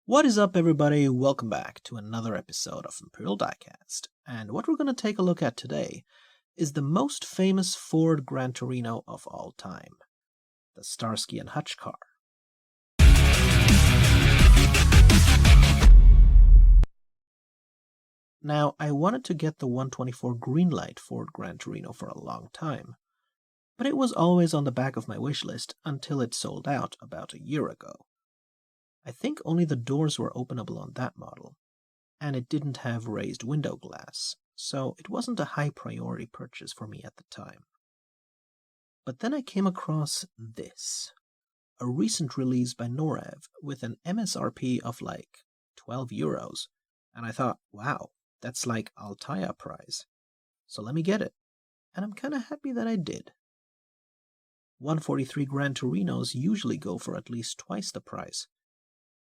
What is up, everybody? Welcome back to another episode of Imperial Diecast. And what we're going to take a look at today is the most famous Ford Gran Torino of all time, the Starsky and Hutch car. Now, I wanted to get the 124 Greenlight Ford Gran Torino for a long time, but it was always on the back of my wish list until it sold out about a year ago. I think only the doors were openable on that model, and it didn't have raised window glass, so it wasn't a high priority purchase for me at the time. But then I came across this, a recent release by Norev with an MSRP of like 12 euros, and I thought, wow, that's like Altaia price. So let me get it, and I'm kinda happy that I did. 143 Gran Torinos usually go for at least twice the price,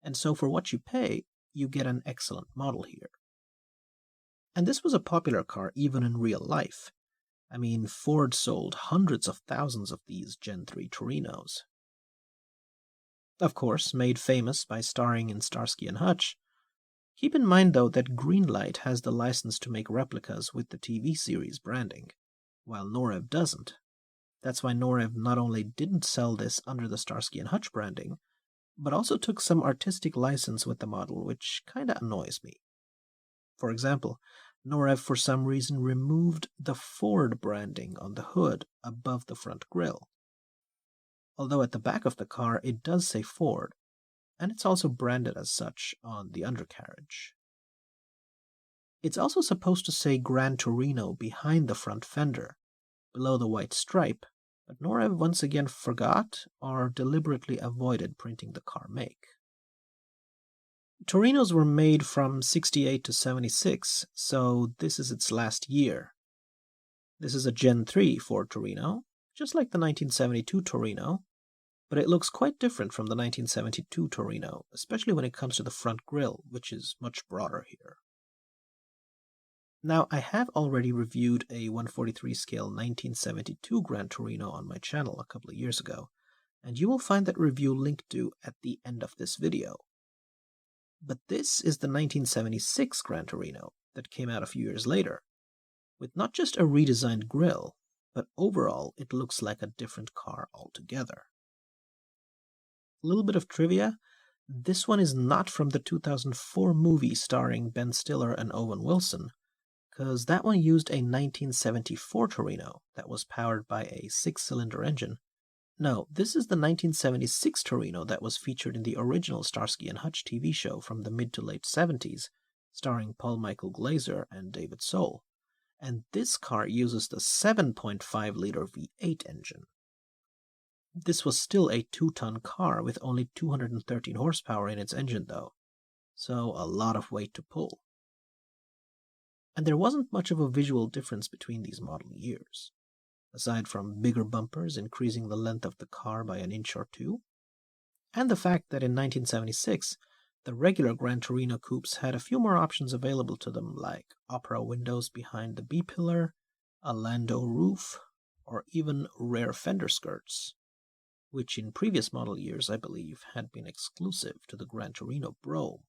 and so for what you pay, you get an excellent model here. And this was a popular car even in real life. I mean, Ford sold hundreds of thousands of these Gen 3 Torinos. Of course, made famous by starring in Starsky and Hutch. Keep in mind though that Greenlight has the license to make replicas with the TV series branding, while Norev doesn't. That's why Norev not only didn't sell this under the Starsky and Hutch branding, but also took some artistic license with the model, which kinda annoys me. For example, Norev for some reason removed the Ford branding on the hood above the front grille. Although at the back of the car it does say Ford, and it's also branded as such on the undercarriage. It's also supposed to say Gran Torino behind the front fender, below the white stripe, but Norev once again forgot or deliberately avoided printing the car make. Torinos were made from 68 to 76, so this is its last year. This is a Gen 3 Ford Torino, just like the 1972 Torino, but it looks quite different from the 1972 Torino, especially when it comes to the front grille, which is much broader here. Now, I have already reviewed a 143 scale 1972 Gran Torino on my channel a couple of years ago, and you will find that review linked to at the end of this video. But this is the 1976 Gran Torino that came out a few years later, with not just a redesigned grille, but overall it looks like a different car altogether. A little bit of trivia, this one is not from the 2004 movie starring Ben Stiller and Owen Wilson, because that one used a 1974 Torino that was powered by a 6-cylinder engine. No, this is the 1976 Torino that was featured in the original Starsky and Hutch TV show from the mid to late 70s, starring Paul Michael Glaser and David Soul. And this car uses the 7.5-liter V8 engine. This was still a 2-ton car with only 213 horsepower in its engine though, so a lot of weight to pull. And there wasn't much of a visual difference between these model years, aside from bigger bumpers increasing the length of the car by an inch or two, and the fact that in 1976, the regular Gran Torino coupes had a few more options available to them, like opera windows behind the B-pillar, a landau roof, or even rear fender skirts, which in previous model years, I believe, had been exclusive to the Gran Torino Brougham.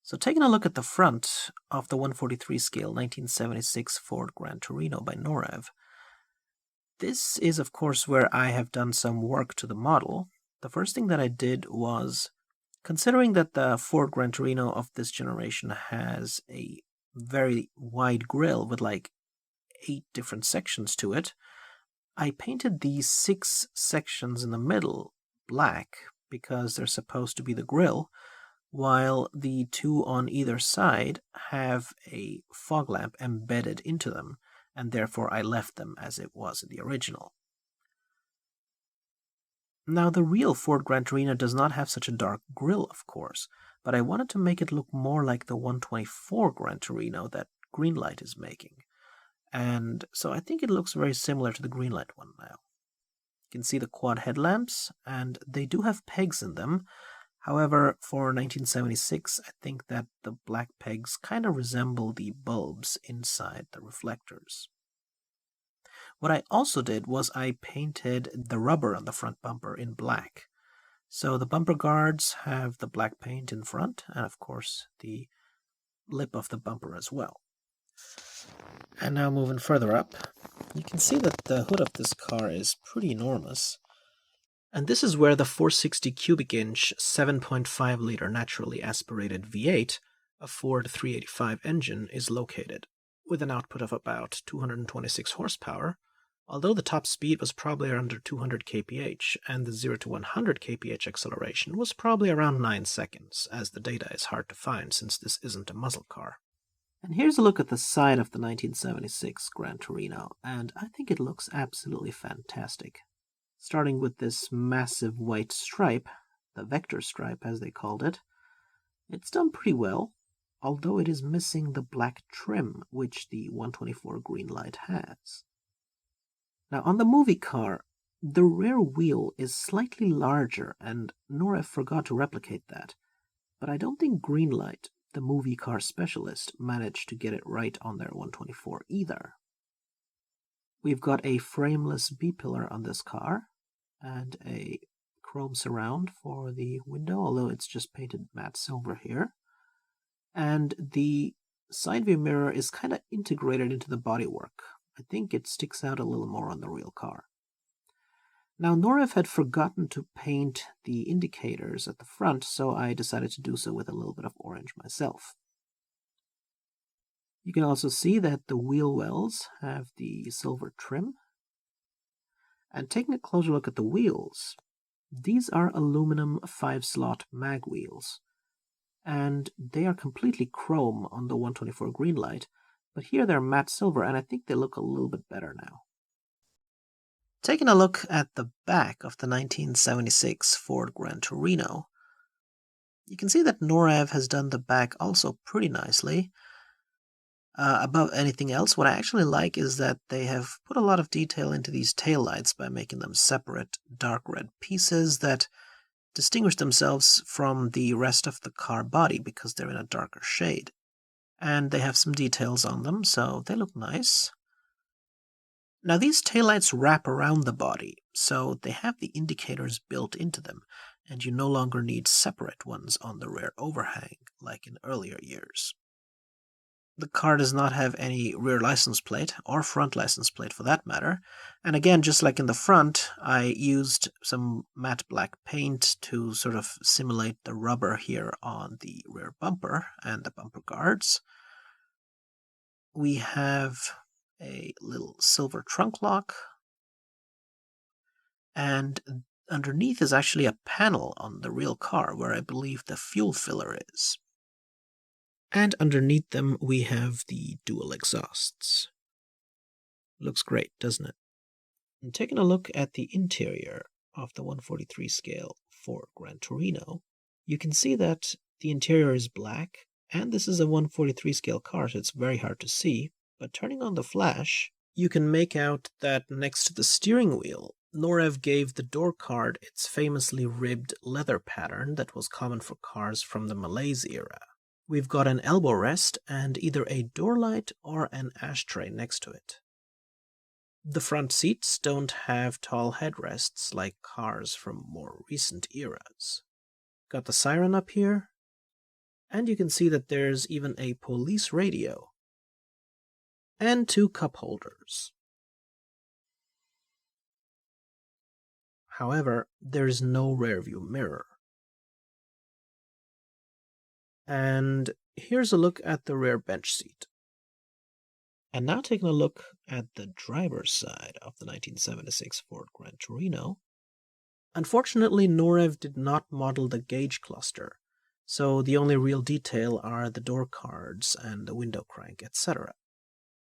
So taking a look at the front of the 143 scale 1976 Ford Gran Torino by Norev, this is of course where I have done some work to the model. The first thing that I did was, considering that the Ford Gran Torino of this generation has a very wide grille with like 8 different sections to it, I painted these 6 sections in the middle black because they're supposed to be the grille, while the 2 on either side have a fog lamp embedded into them, and therefore I left them as it was in the original. Now, the real Ford Gran Torino does not have such a dark grille, of course, but I wanted to make it look more like the 124 Gran Torino that Greenlight is making, and so I think it looks very similar to the Greenlight one now. You can see the quad headlamps, and they do have pegs in them. However, for 1976, I think that the black pegs kind of resemble the bulbs inside the reflectors. What I also did was I painted the rubber on the front bumper in black. So the bumper guards have the black paint in front, and of course the lip of the bumper as well. And now moving further up, you can see that the hood of this car is pretty enormous. And this is where the 460 cubic inch 7.5 liter naturally aspirated V8, a Ford 385 engine, is located, with an output of about 226 horsepower, although the top speed was probably under 200 kph, and the 0 to 100 kph acceleration was probably around 9 seconds, as the data is hard to find since this isn't a muscle car. And here's a look at the side of the 1976 Gran Torino, and I think it looks absolutely fantastic. Starting with this massive white stripe, the vector stripe as they called it, it's done pretty well, although it is missing the black trim which the 124 green light has. Now on the movie car, the rear wheel is slightly larger, and Norev forgot to replicate that, but I don't think Greenlight, the movie car specialist, managed to get it right on their 124 either. We've got a frameless B-pillar on this car, and a chrome surround for the window, although it's just painted matte silver here. And the side view mirror is kind of integrated into the bodywork. I think it sticks out a little more on the real car. Now, Norev had forgotten to paint the indicators at the front, so I decided to do so with a little bit of orange myself. You can also see that the wheel wells have the silver trim. And taking a closer look at the wheels, these are aluminum 5-slot mag wheels, and they are completely chrome on the 124 green light, but here they're matte silver, and I think they look a little bit better now. Taking a look at the back of the 1976 Ford Gran Torino, you can see that Norev has done the back also pretty nicely. Above anything else, what I actually like is that they have put a lot of detail into these taillights by making them separate dark red pieces that distinguish themselves from the rest of the car body because they're in a darker shade. And they have some details on them, so they look nice. Now these taillights wrap around the body, so they have the indicators built into them, and you no longer need separate ones on the rear overhang like in earlier years. The car does not have any rear license plate, or front license plate for that matter, and again, just like in the front, I used some matte black paint to sort of simulate the rubber here on the rear bumper and the bumper guards. We have a little silver trunk lock, and underneath is actually a panel on the real car where I believe the fuel filler is. And underneath them we have the dual exhausts. Looks great, doesn't it? And taking a look at the interior of the 143 scale Ford Gran Torino, you can see that the interior is black, and this is a 143 scale car, so it's very hard to see, but turning on the flash, you can make out that next to the steering wheel, Norev gave the door card its famously ribbed leather pattern that was common for cars from the Malaise era. We've got an elbow rest and either a door light or an ashtray next to it. The front seats don't have tall headrests like cars from more recent eras. Got the siren up here, and you can see that there's even a police radio and 2 cup holders. However, there's no rear view mirror. And here's a look at the rear bench seat. And now taking a look at the driver's side of the 1976 Ford Gran Torino. Unfortunately, Norev did not model the gauge cluster, so the only real detail are the door cards and the window crank, etc.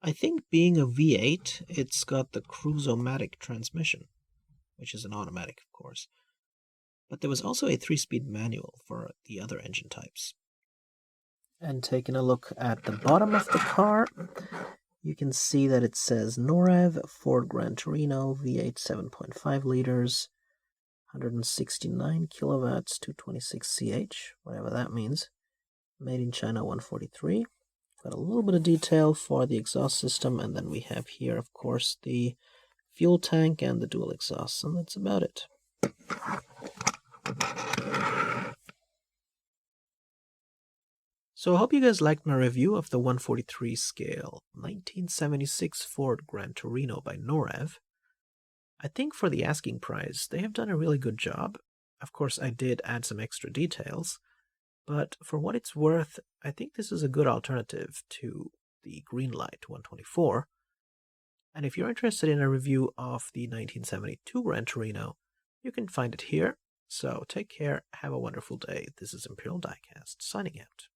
I think being a V8, it's got the Cruise-O-Matic transmission, which is an automatic, of course. But there was also a 3-speed manual for the other engine types. And taking a look at the bottom of the car, you can see that it says Norev, Ford Gran Torino, V8 7.5 liters, 169 kilowatts, 226 ch, whatever that means. Made in China 143. Got a little bit of detail for the exhaust system, and then we have here, of course, the fuel tank and the dual exhausts, and that's about it. So I hope you guys liked my review of the 143 scale 1976 Ford Gran Torino by Norev. I think for the asking price, they have done a really good job. Of course, I did add some extra details, but for what it's worth, I think this is a good alternative to the Greenlight 124. And if you're interested in a review of the 1972 Gran Torino, you can find it here. So take care, have a wonderful day. This is Imperial Diecast, signing out.